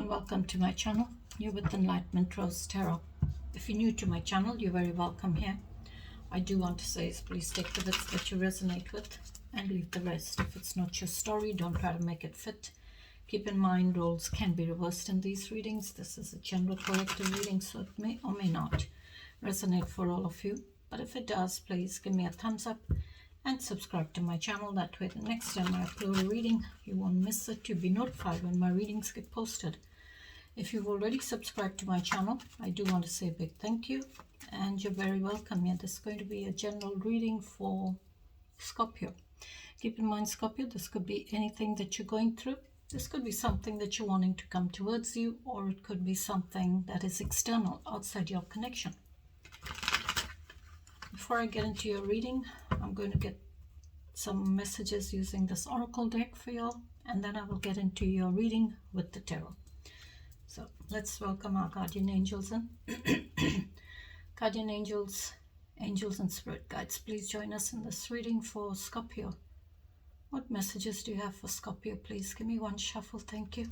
and welcome to my channel. You're with Enlightenment Rose Tarot. If you're new to my channel, you're very welcome here. I do want to say is please take the bits that you resonate with and leave the rest. If it's not your story, don't try to make it fit. Keep in mind, roles can be reversed in these readings. This is a general collective reading, so it may or may not resonate for all of you. But if it does, please give me a thumbs up and subscribe to my channel. That way the next time I upload a reading, you won't miss it. You'll be notified when my readings get posted. If you've already subscribed to my channel, I do want to say a big thank you, and you're very welcome here. This is going to be a general reading for Scorpio. Keep in mind, Scorpio, this could be anything that you're going through. This could be something that you're wanting to come towards you, or it could be something that is external, outside your connection. Before I get into your reading, I'm going to get some messages using this oracle deck for y'all, and then I will get into your reading with the tarot. So let's welcome our guardian angels in. Guardian angels, angels and spirit guides, please join us in this reading for Scorpio. What messages do you have for Scorpio? Please give me one shuffle, thank you.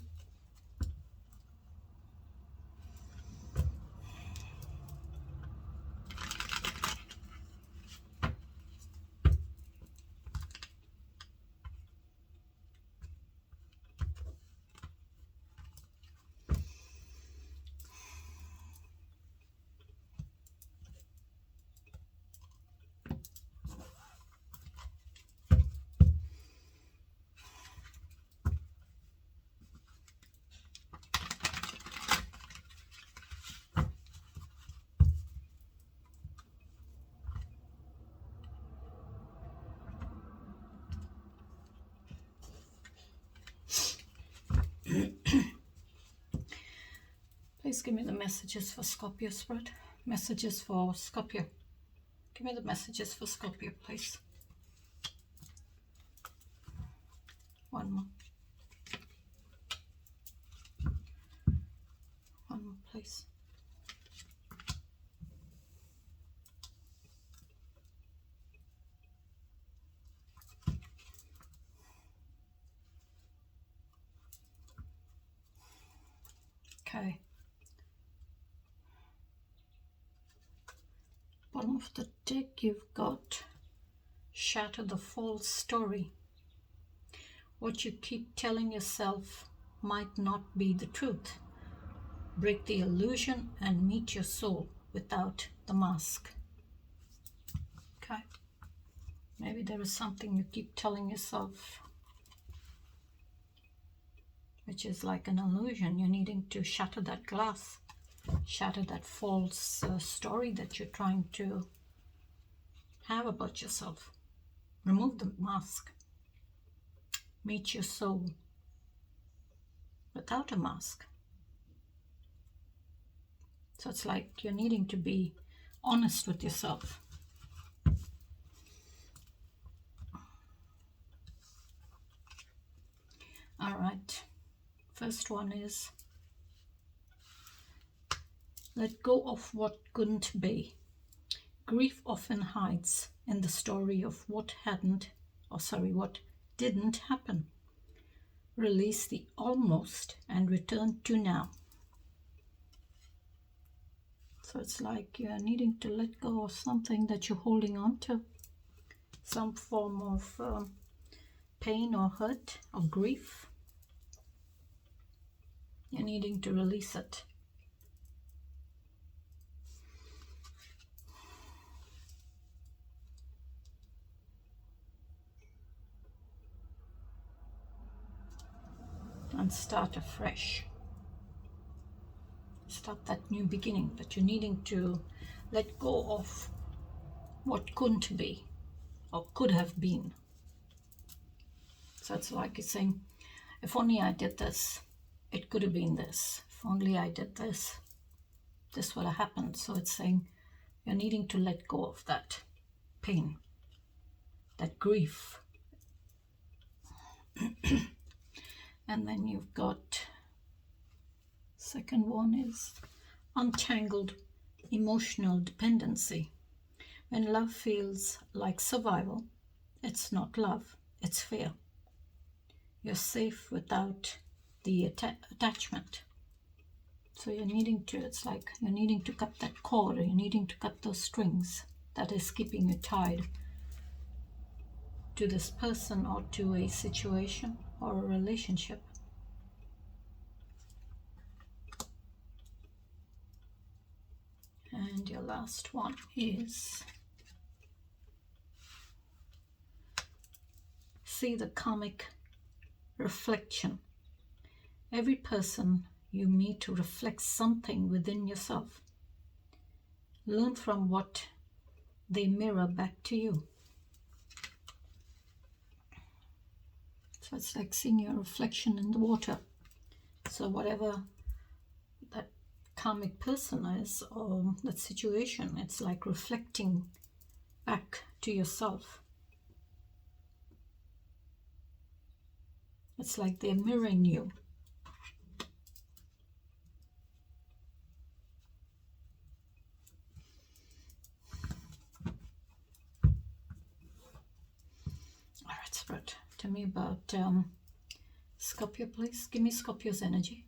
Please give me the messages for Scorpio, Spirit. Messages for Scorpio. Give me the messages for Scorpio, please. One more. One more, please. Okay. Bottom of the deck, you've got shatter the false story. What you keep telling yourself might not be the truth. Break the illusion and meet your soul without the mask. Okay. Maybe there is something you keep telling yourself which is like an illusion. You're needing to shatter that glass, shatter that false story that you're trying to have about yourself. Remove the mask. Meet your soul without a mask. So it's like you're needing to be honest with yourself. All right. First one is let go of what couldn't be. Grief often hides in the story of what didn't happen. Release the almost and return to now. So it's like you're needing to let go of something that you're holding on to. Some form of pain or hurt or grief. You're needing to release it. And start afresh. Start that new beginning, but you're needing to let go of what couldn't be or could have been. So it's like you're saying, if only I did this, it could have been this. If only I did this, this would have happened. So it's saying you're needing to let go of that pain, that grief. And then you've got, second one is untangled emotional dependency. When love feels like survival, it's not love, it's fear. You're safe without the attachment. So you're needing to, it's like you're needing to cut that cord, or you're needing to cut those strings that is keeping you tied to this person or to a situation or a relationship. And your last one is see the karmic reflection. Every person you meet reflects something within yourself. Learn from what they mirror back to you. So it's like seeing your reflection in the water. So whatever that karmic person is or that situation, it's like reflecting back to yourself. It's like they're mirroring you. All right, Spirit, tell me about Scorpio, please. Give me Scorpio's energy.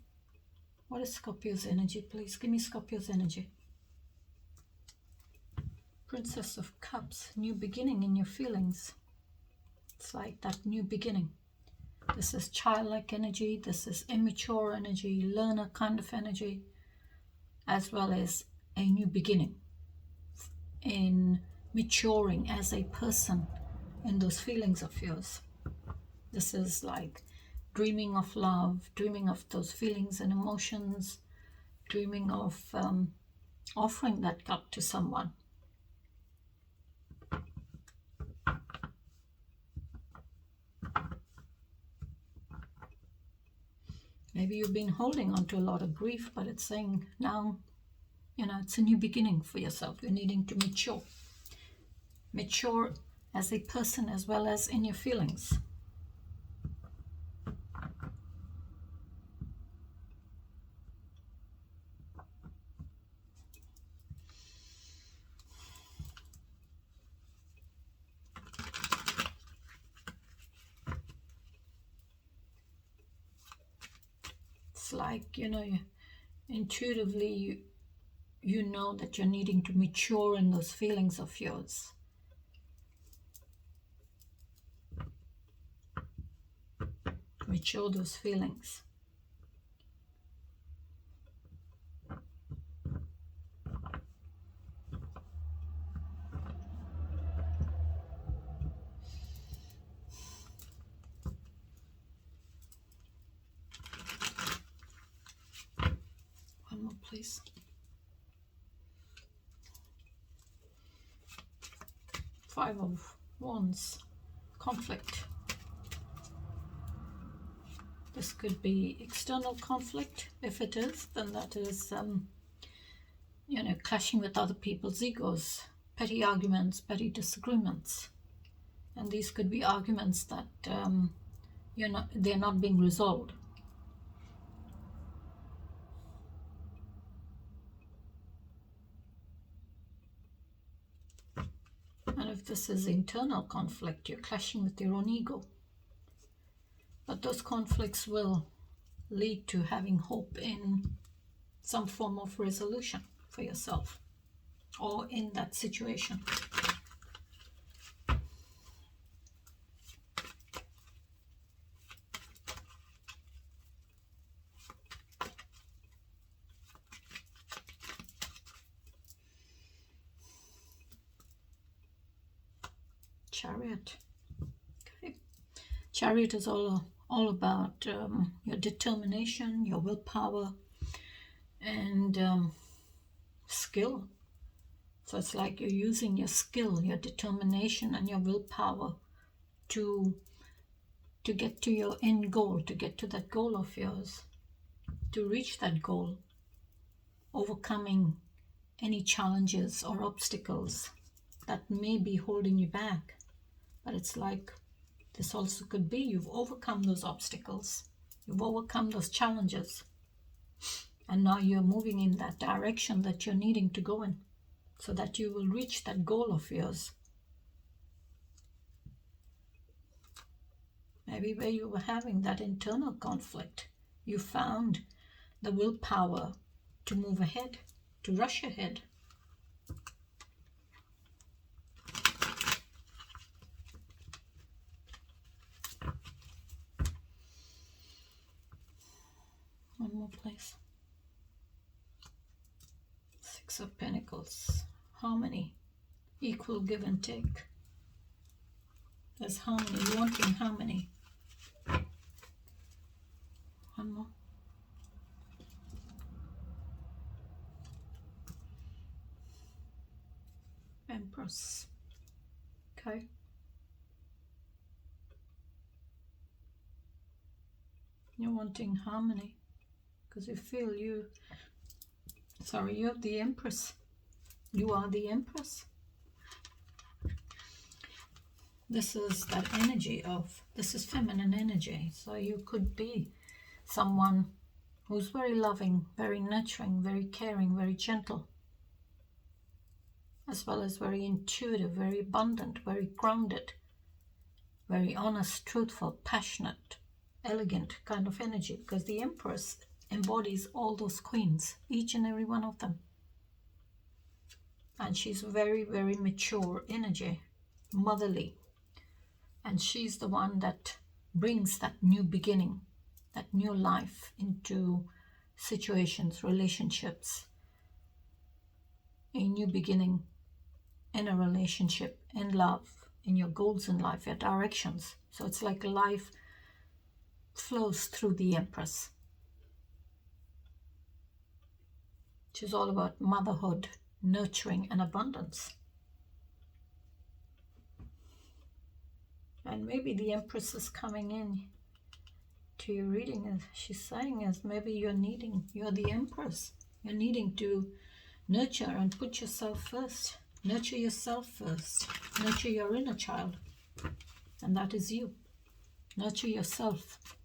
What is Scorpio's energy, please? Give me Scorpio's energy. Princess of Cups, new beginning in your feelings. It's like that new beginning. This is childlike energy. This is immature energy, learner kind of energy, as well as a new beginning in maturing as a person in those feelings of yours. This is like dreaming of love, dreaming of those feelings and emotions, dreaming of offering that cup to someone. Maybe you've been holding on to a lot of grief, but it's saying now, it's a new beginning for yourself. You're needing to mature. Mature as a person as well as in your feelings. It's like, intuitively you know that you're needing to mature in those feelings of yours. Mature those feelings. One more, please. Five of Wands. Conflict. This could be external conflict. If it is, then that is, clashing with other people's egos, petty arguments, petty disagreements. And these could be arguments that they're not being resolved. And if this is internal conflict, you're clashing with your own ego. But those conflicts will lead to having hope in some form of resolution for yourself or in that situation. Chariot. Okay. Chariot is all about your determination, your willpower, and skill. So it's like you're using your skill, your determination, and your willpower to get to your end goal, to get to that goal of yours, to reach that goal, overcoming any challenges or obstacles that may be holding you back. But it's like this also could be you've overcome those obstacles, you've overcome those challenges, and now you're moving in that direction that you're needing to go in so that you will reach that goal of yours. Maybe where you were having that internal conflict, you found the willpower to move ahead, to rush ahead. One more place. Six of Pentacles. Harmony. Equal give and take. There's harmony. You're wanting harmony. One more. Empress. Okay. You're wanting harmony because you feel you're the Empress. You are the Empress. This is that energy of, this is feminine energy. So you could be someone who's very loving, very nurturing, very caring, very gentle, as well as very intuitive, very abundant, very grounded, very honest, truthful, passionate, elegant kind of energy, because the Empress embodies all those queens, each and every one of them. And she's very, very mature energy, motherly. And she's the one that brings that new beginning, that new life into situations, relationships, a new beginning in a relationship, in love, in your goals in life, your directions. So it's like life flows through the Empress. She's all about motherhood, nurturing, and abundance. And maybe the Empress is coming in to your reading, as she's saying, is maybe you're the Empress. You're needing to nurture and put yourself first. Nurture yourself first. Nurture your inner child. And that is you. Nurture yourself.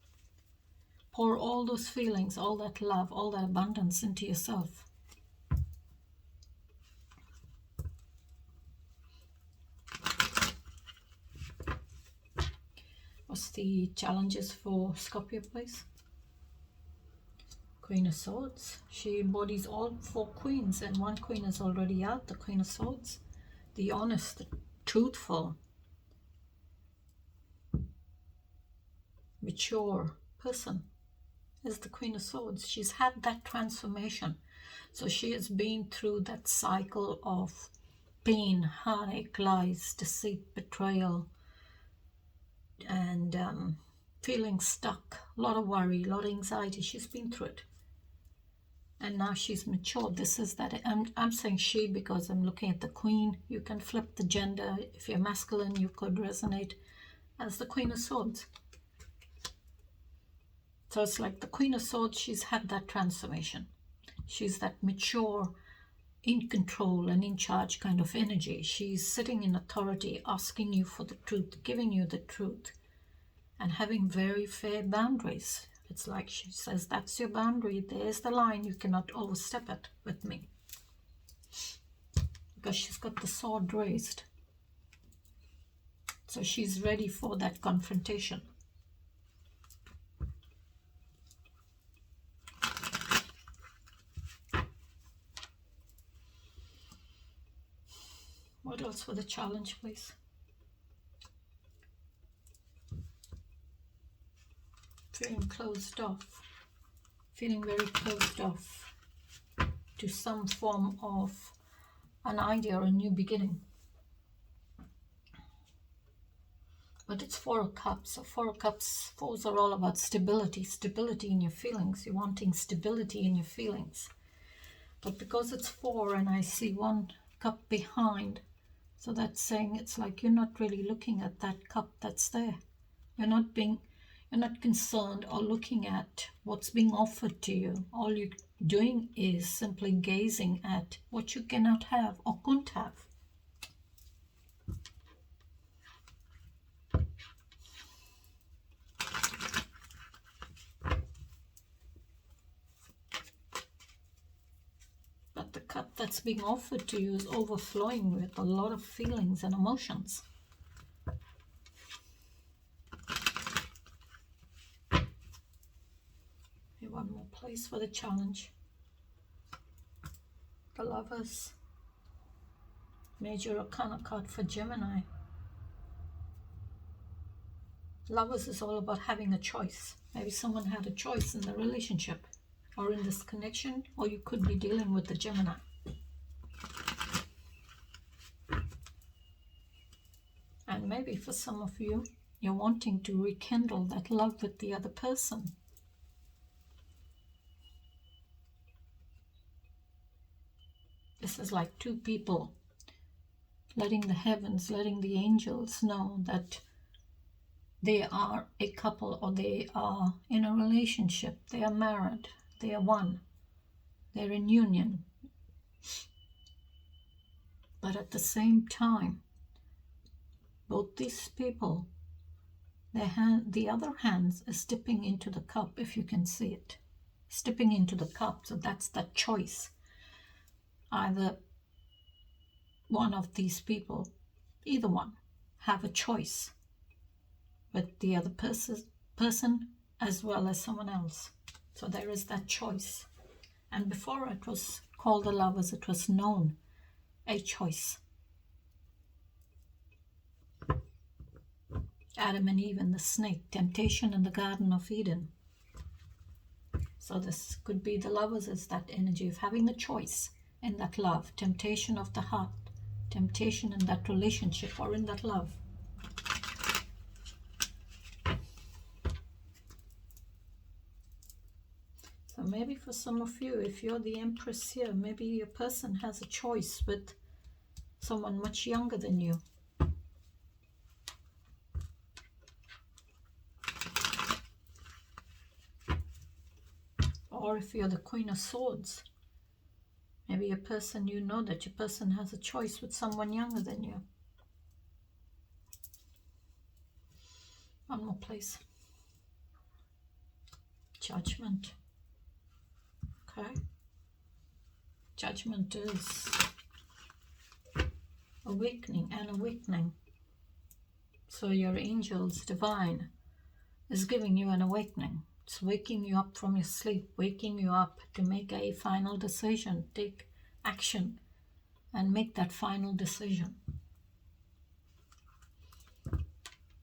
Pour all those feelings, all that love, all that abundance into yourself. What's the challenges for Scorpio, please? Queen of Swords. She embodies all four queens, and one queen is already out, the Queen of Swords. The honest, the truthful, mature person is the Queen of Swords. She's had that transformation. So she has been through that cycle of pain, heartache, lies, deceit, betrayal, and feeling stuck, a lot of worry, a lot of anxiety. She's been through it. And now she's matured. This is that, I'm saying she because I'm looking at the Queen. You can flip the gender. If you're masculine, you could resonate as the Queen of Swords. So it's like the Queen of Swords, she's had that transformation. She's that mature, in control and in charge kind of energy. She's sitting in authority, asking you for the truth, giving you the truth, and having very fair boundaries. It's like she says, that's your boundary. There's the line. You cannot overstep it with me. Because she's got the sword raised. So she's ready for that confrontation. What else for the challenge, please? Feeling closed off. Feeling very closed off to some form of an idea or a new beginning. But it's Four of Cups. So Four of Cups, fours are all about stability. Stability in your feelings. You're wanting stability in your feelings. But because it's four and I see one cup behind, so that's saying it's like you're not really looking at that cup that's there. You're not concerned or looking at what's being offered to you. All you're doing is simply gazing at what you cannot have or couldn't have. But the cup that's being offered to you is overflowing with a lot of feelings and emotions. One more place for the challenge. for Lovers. Major Arcana card for Gemini. Lovers is all about having a choice. Maybe someone had a choice in the relationship or in this connection, or you could be dealing with the Gemini. And maybe for some of you, you're wanting to rekindle that love with the other person. This is like two people letting the heavens, letting the angels know that they are a couple, or they are in a relationship, they are married, they are one, they're in union. But at the same time, both these people, the other hand is dipping into the cup, if you can see it. It's dipping into the cup, so that's that choice. Either one of these people, either one, have a choice with the other person as well as someone else. So there is that choice. And before it was called the Lovers, it was known a choice. Adam and Eve and the snake, temptation in the Garden of Eden. So this could be the Lovers, is that energy of having a choice in that love, temptation of the heart, temptation in that relationship or in that love. So maybe for some of you, if you're the Empress here, maybe your person has a choice with someone much younger than you. Or if you're the Queen of Swords, maybe a person, you know that your person has a choice with someone younger than you. One more, please. Judgment. Okay. Judgment is awakening and awakening. So your angels, divine, is giving you an awakening. It's waking you up from your sleep, waking you up to make a final decision, take action and make that final decision.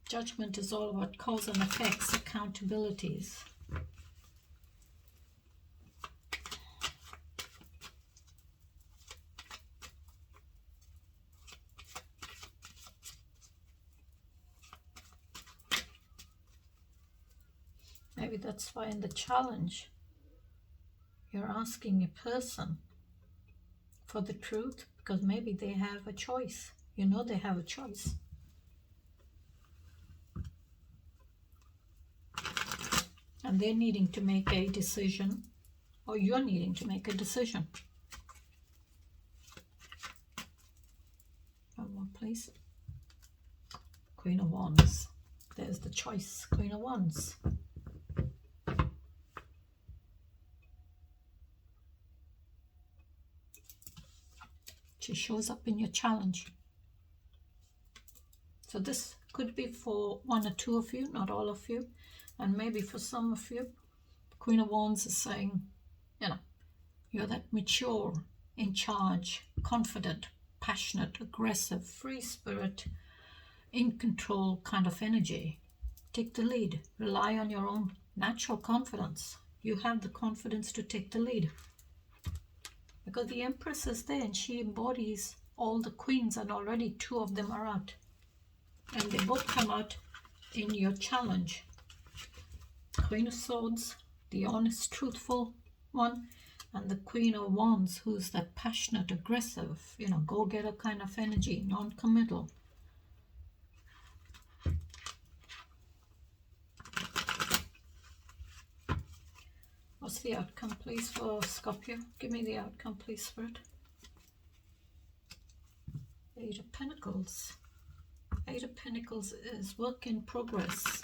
Judgment is all about cause and effects, accountabilities. Maybe that's why in the challenge, you're asking a person for the truth, because maybe they have a choice. You know they have a choice. And they're needing to make a decision, or you're needing to make a decision. One more, please. Queen of Wands. There's the choice. Queen of Wands. She shows up in your challenge. So this could be for one or two of you, not all of you. And maybe for some of you, Queen of Wands is saying, you know, you're that mature, in charge, confident, passionate, aggressive, free spirit, in control kind of energy. Take the lead. Rely on your own natural confidence. You have the confidence to take the lead. Because the Empress is there and she embodies all the queens, and already two of them are out. And they both come out in your challenge. Queen of Swords, the honest, truthful one, and the Queen of Wands, who's that passionate, aggressive, you know, go-getter kind of energy, non-committal. What's the outcome, please, for Scorpio? Give me the outcome, please, Spirit. Eight of Pentacles. Eight of Pentacles is work in progress.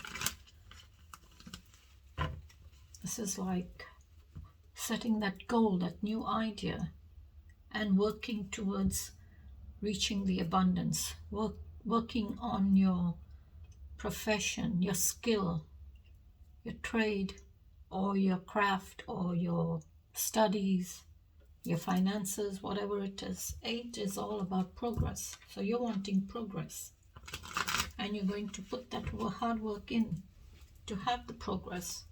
This is like setting that goal, that new idea, and working towards reaching the abundance. Working on your profession, your skill, your trade, or your craft, or your studies, your finances, whatever it is. 8 is all about progress. So you're wanting progress. And you're going to put that hard work in to have the progress.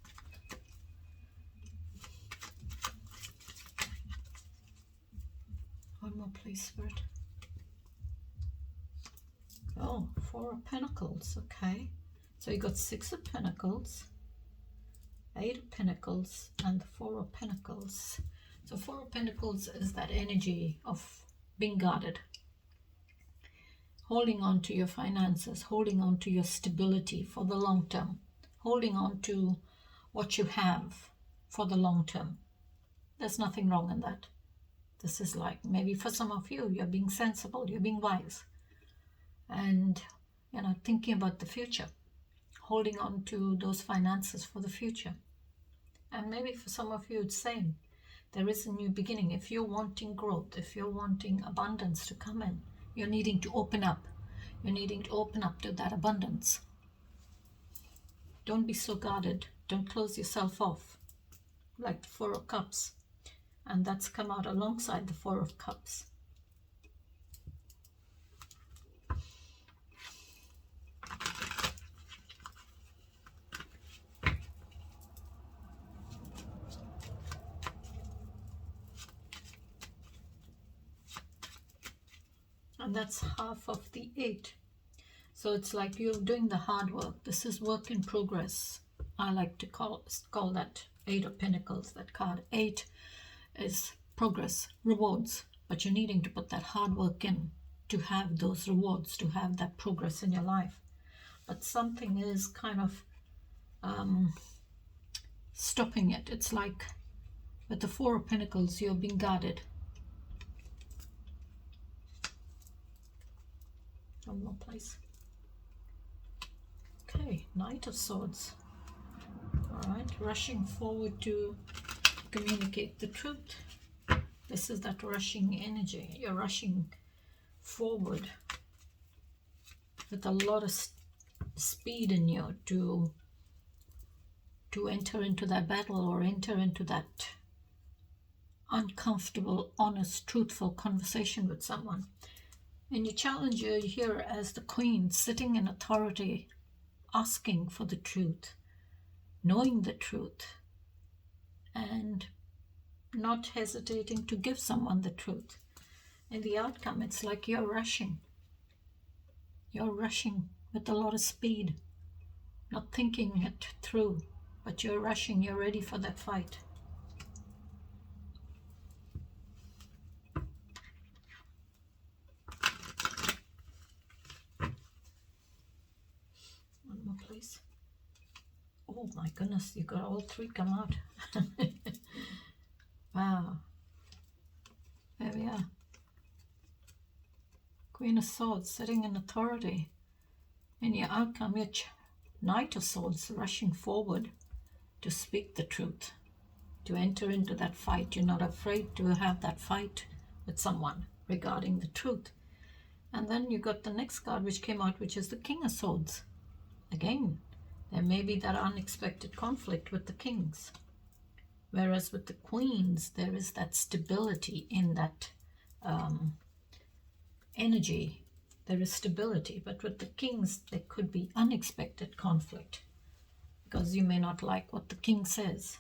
One more, please, Spirit. Oh, 4 of Pentacles. Okay. So you got 6 of Pentacles, 8 of Pentacles, and 4 of Pentacles. So 4 of Pentacles is that energy of being guarded. Holding on to your finances, holding on to your stability for the long term. Holding on to what you have for the long term. There's nothing wrong in that. This is like, maybe for some of you, you're being sensible, you're being wise. And, you know, thinking about the future. Holding on to those finances for the future. And maybe for some of you, it's same. There is a new beginning. If you're wanting growth, if you're wanting abundance to come in, you're needing to open up. You're needing to open up to that abundance. Don't be so guarded. Don't close yourself off. Like the 4 of Cups. And that's come out alongside the 4 of Cups. And that's half of the 8. So it's like you're doing the hard work. This is work in progress. I like to call that 8 of Pentacles, that card. 8 is progress, rewards. But you're needing to put that hard work in to have those rewards, to have that progress in your life. But something is kind of stopping it. It's like with the 4 of Pentacles, you're being guarded. One more, please. Okay, Knight of Swords. All right, rushing forward to communicate the truth. This is that rushing energy. You're rushing forward with a lot of speed in you to enter into that battle or enter into that uncomfortable, honest, truthful conversation with someone. And you challenge you here as the Queen, sitting in authority, asking for the truth, knowing the truth, and not hesitating to give someone the truth. In the outcome, it's like you're rushing. You're rushing with a lot of speed, not thinking it through, but you're rushing, you're ready for that fight. One more, please. Oh my goodness, you got all 3 come out. Wow. There we are. Queen of Swords, sitting in authority. In your outcome, your Knight of Swords, rushing forward to speak the truth, to enter into that fight. You're not afraid to have that fight with someone regarding the truth. And then you got the next card which came out, which is the King of Swords. Again, there may be that unexpected conflict with the kings. Whereas with the queens, there is that stability in that energy. There is stability. But with the kings, there could be unexpected conflict. Because you may not like what the king says.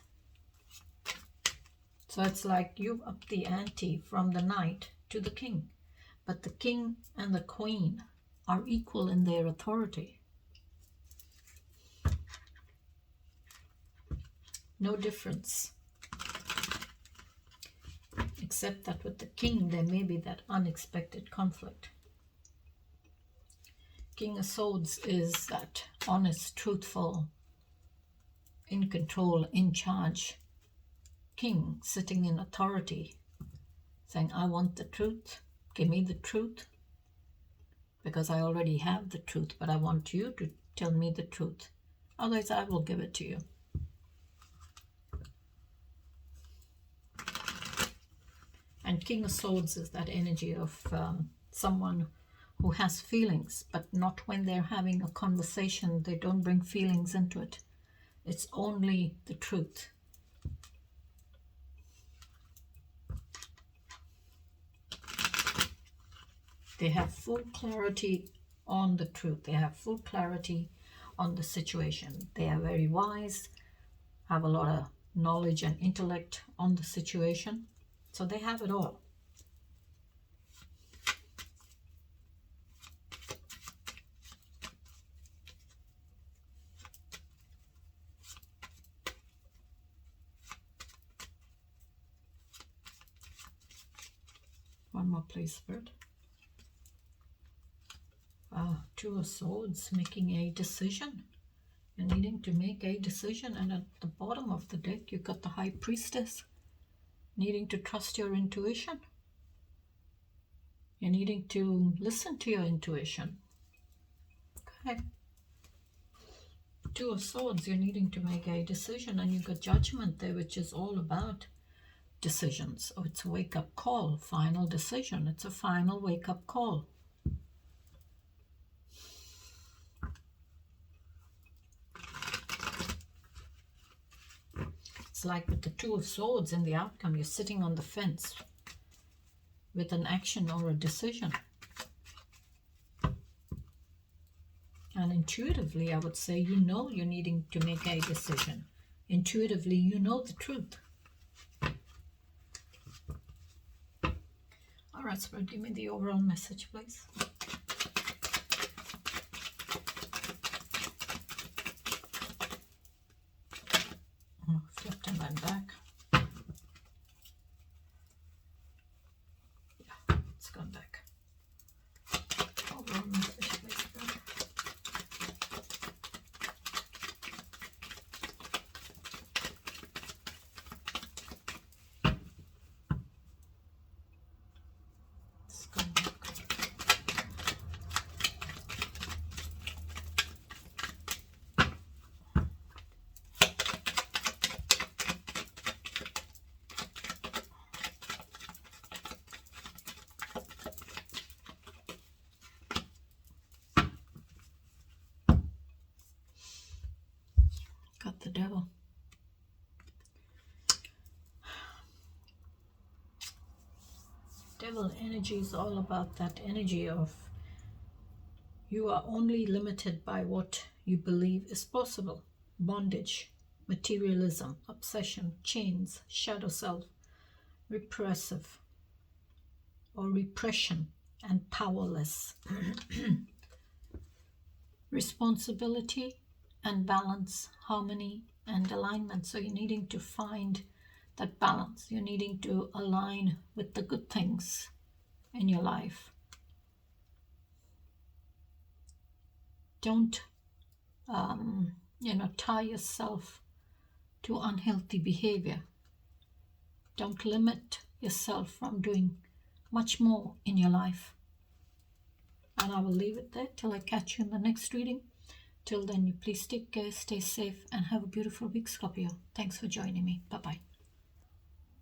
So it's like you up the ante from the knight to the king. But the king and the queen are equal in their authority. No difference. Except that with the king, there may be that unexpected conflict. King of Swords is that honest, truthful, in control, in charge king, sitting in authority, saying, I want the truth, give me the truth, because I already have the truth, but I want you to tell me the truth. Otherwise, I will give it to you. And King of Swords is that energy of someone who has feelings, but not when they're having a conversation. They don't bring feelings into it. It's only the truth. They have full clarity on the truth. They have full clarity on the situation. They are very wise, have a lot of knowledge and intellect on the situation. So they have it all. One more, please, Spirit. Two of Swords, making a decision. You're needing to make a decision. And at the bottom of the deck, you've got the High Priestess, needing to trust your intuition. You're needing to listen to your intuition. Okay. Two of Swords, you're needing to make a decision. And you've got Judgment there, which is all about decisions. Oh, it's a wake-up call, final decision. It's a final wake-up call. It's like with the Two of Swords in the outcome, you're sitting on the fence with an action or a decision. And intuitively, I would say, you know you're needing to make a decision. Intuitively, you know the truth. All right, Spirit, give me the overall message, please. Oh, flipped and went back. Yeah, it's gone back. Overall message, please, Spirit. It's gone back. Got the Devil. Devil energy is all about that energy of you are only limited by what you believe is possible. Bondage, materialism, obsession, chains, shadow self, repressive or repression, and powerless. Responsibility and balance, harmony and alignment. So you're needing to find that balance. You're needing to align with the good things in your life. Don't, tie yourself to unhealthy behavior. Don't limit yourself from doing much more in your life. And I will leave it there till I catch you in the next reading. Till then, you please take care, stay safe, and have a beautiful week, Scorpio. Thanks for joining me. Bye-bye.